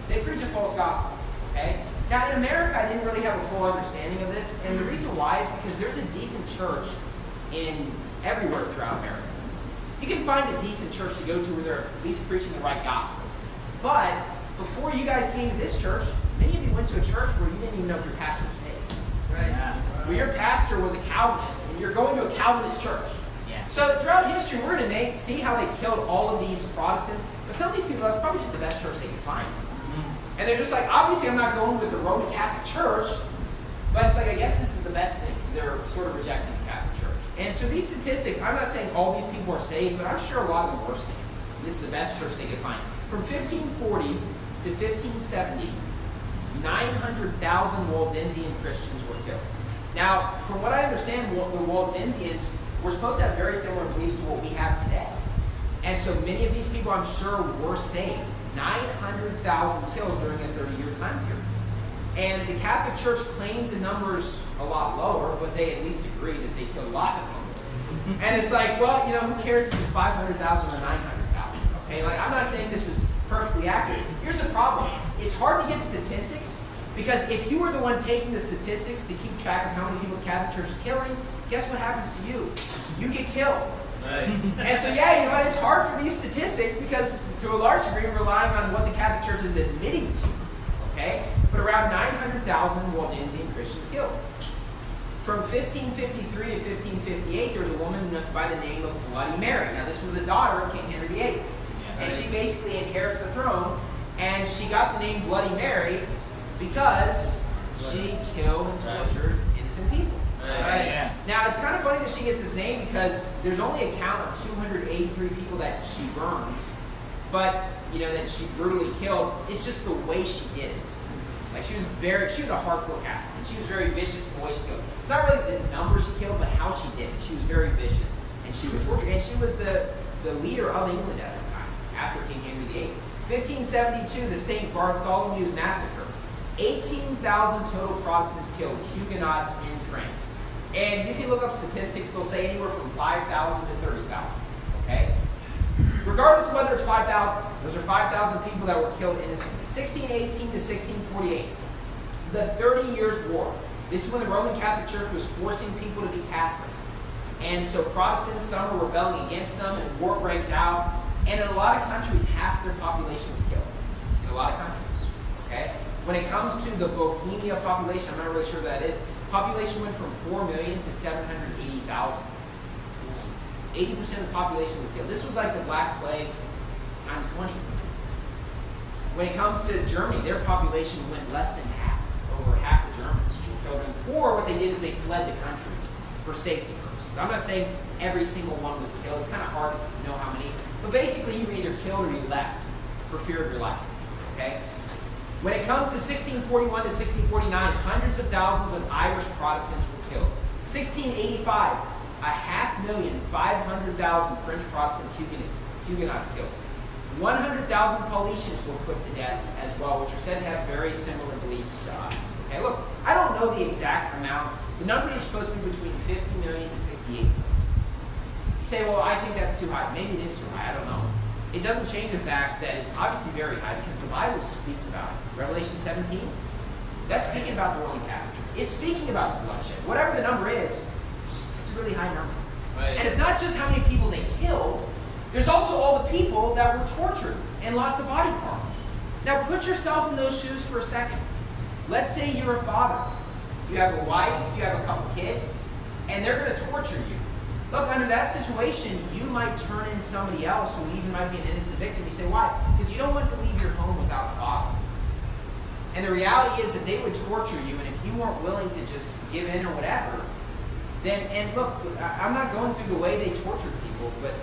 They preach a false gospel, okay? Now, in America, I didn't really have a full understanding of this, and the reason why is because there's a decent church in everywhere throughout America. You can find a decent church to go to where they're at least preaching the right gospel. But before you guys came to this church, many of you went to a church where you didn't even know if your pastor was saved, right? Yeah. Where your pastor was a Calvinist, and you're going to a Calvinist church. Yeah. So throughout history, we're going to see how they killed all of these Protestants. But some of these people, that's probably just the best church they could find. And they're just like, obviously I'm not going with the Roman Catholic Church, but it's like, I guess this is the best thing, because they're sort of rejecting the Catholic Church. And so these statistics, I'm not saying all these people are saved, but I'm sure a lot of them were saved. This is the best church they could find. From 1540 to 1570, 900,000 Waldensian Christians were killed. Now, from what I understand, the Waldensians were supposed to have very similar beliefs to what we have today. And so many of these people, I'm sure, were saved. 900,000 killed during a 30-year time period. And the Catholic Church claims the numbers a lot lower, but they at least agree that they killed a lot of them. And it's like, well, you know, who cares if it's 500,000 or 900,000? Okay, like, I'm not saying this is perfectly accurate. Here's the problem. It's hard to get statistics, because if you were the one taking the statistics to keep track of how many people the Catholic Church is killing, guess what happens to you? You get killed. Right. And so, yeah, you know, it's hard for these statistics because, to a large degree, we're relying on what the Catholic Church is admitting to. Okay? But around 900,000 Waldensian Christians killed. From 1553 to 1558, there was a woman by the name of Bloody Mary. Now, this was a daughter of King Henry VIII. Yeah, and she basically inherits the throne, and she got the name Bloody Mary because she killed and tortured innocent people. Right? Yeah. Now, it's kind of funny that she gets this name because there's only a count of 283 people that she burned, but, you know, that she brutally killed. It's just the way she did it. Like, she was a hardcore Catholic, and she was very vicious in the way she killed. It's not really the number she killed, but how she did it. She was very vicious, and she would torture. And she was the leader of England at the time, after King Henry VIII. 1572, the St. Bartholomew's Massacre. 18,000 total Protestants killed, Huguenots in France. And you can look up statistics, they'll say anywhere from 5,000 to 30,000, okay? Regardless of whether it's 5,000, those are 5,000 people that were killed innocently. 1618 to 1648, the 30 Years' War. This is when the Roman Catholic Church was forcing people to be Catholic. And so Protestants, some were rebelling against them, and war breaks out. And in a lot of countries, half their population was killed. In a lot of countries, okay? When it comes to the Bohemia population, I'm not really sure what that is. Population went from 4 million to 780,000. 80% of the population was killed. This was like the Black Plague times 20. When it comes to Germany, their population went less than half. Over half the Germans were killed. Or what they did is they fled the country for safety purposes. I'm not saying every single one was killed. It's kind of hard to know how many. But basically, you were either killed or you left for fear of your life. Okay? When it comes to 1641 to 1649, hundreds of thousands of Irish Protestants were killed. 1685, 500,000 French Protestant Huguenots killed. 100,000 Paulicians were put to death as well, which are said to have very similar beliefs to us. Okay, look, I don't know the exact amount. The numbers are supposed to be between 50 million to 68 million. You say, well, I think that's too high. Maybe it is too high. I don't know. It doesn't change the fact that it's obviously very high because the Bible speaks about it. Revelation 17, that's speaking about the Roman Catholic Church. It's speaking about the bloodshed. Whatever the number is, it's a really high number. Right. And it's not just how many people they killed. There's also all the people that were tortured and lost a body part. Now put yourself in those shoes for a second. Let's say you're a father. You have a wife, you have a couple kids, and they're going to torture you. Look, under that situation, you might turn in somebody else who even might be an innocent victim. You say, why? Because you don't want to leave your home without a father. And the reality is that they would torture you, and if you weren't willing to just give in or whatever, then, and look, I'm not going through the way they tortured people, but,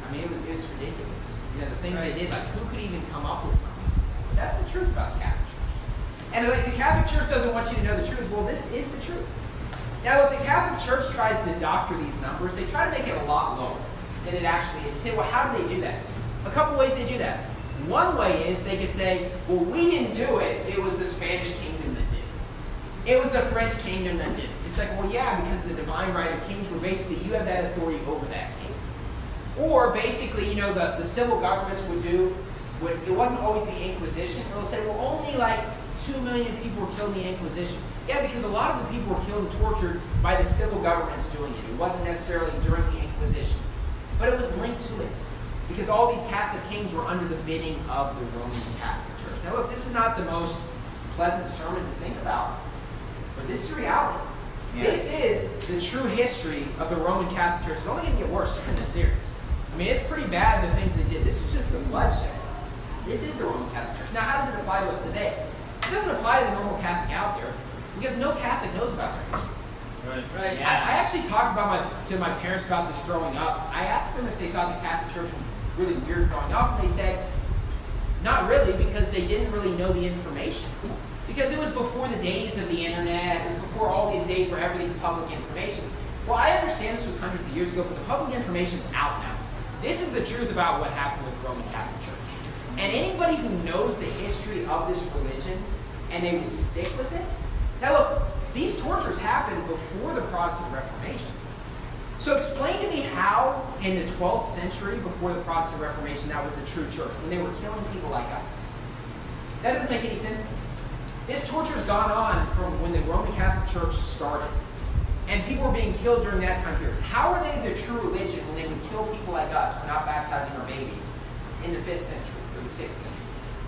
I mean, it was ridiculous. You know, the things they did, like, who could even come up with something? That's the truth about the Catholic Church. And like the Catholic Church doesn't want you to know the truth. Well, this is the truth. Now, if the Catholic Church tries to doctor these numbers, they try to make it a lot lower than it actually is. You say, well, how do they do that? A couple ways they do that. One way is they could say, well, we didn't do it. It was the Spanish kingdom that did it. It was the French kingdom that did it. It's like, well, yeah, because the divine right of kings were basically, you have that authority over that king. Or basically, you know, the civil governments would do, it wasn't always the Inquisition. They'll say, well, only like 2 million people were killed in the Inquisition. Yeah, because a lot of the people were killed and tortured by the civil governments doing it. It wasn't necessarily during the Inquisition. But it was linked to it. Because all these Catholic kings were under the bidding of the Roman Catholic Church. Now look, this is not the most pleasant sermon to think about, but this is reality. Yeah. This is the true history of the Roman Catholic Church. It's only going to get worse during this series. I mean, it's pretty bad, the things they did. This is just the bloodshed. This is the Roman Catholic Church. Now, how does it apply to us today? It doesn't apply to the normal Catholic out there, because no Catholic knows about their history. Right. Yeah. I actually talked to my parents about this growing up. I asked them if they thought the Catholic Church was really weird growing up, and they said, not really, because they didn't really know the information. Because it was before the days of the internet, it was before all these days where everything's public information. Well, I understand this was hundreds of years ago, but the public information's out now. This is the truth about what happened with the Roman Catholic Church. And anybody who knows the history of this religion, and they would stick with it. Now look, these tortures happened before the Protestant Reformation. So explain to me how, in the 12th century, before the Protestant Reformation, that was the true church, when they were killing people like us. That doesn't make any sense to me. This torture has gone on from when the Roman Catholic Church started. And people were being killed during that time period. How are they the true religion when they would kill people like us for not baptizing our babies in the 5th century or the 6th century?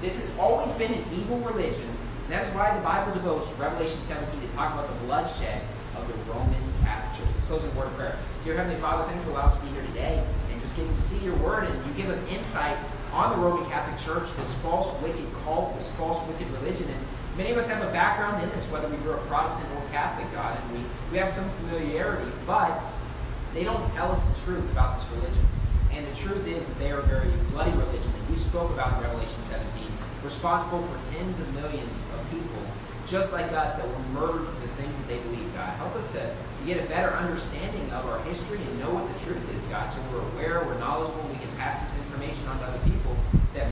This has always been an evil religion. And that's why the Bible devotes Revelation 17 to talk about the bloodshed of the Roman Catholic Church. Let's close with a word of prayer. Dear Heavenly Father, thank you for allowing us to be here today and just getting to see your word, and you give us insight on the Roman Catholic Church, this false, wicked cult, this false, wicked religion. And many of us have a background in this, whether we grew up Protestant or Catholic, God, and we have some familiarity, but they don't tell us the truth about this religion. And the truth is that they are a very bloody religion that you spoke about in Revelation 17, responsible for tens of millions of people, just like us, that were murdered for the things that they believe, God. Help us to get a better understanding of our history and know what the truth is, God, so we're aware, we're knowledgeable, we can pass this information on to other people.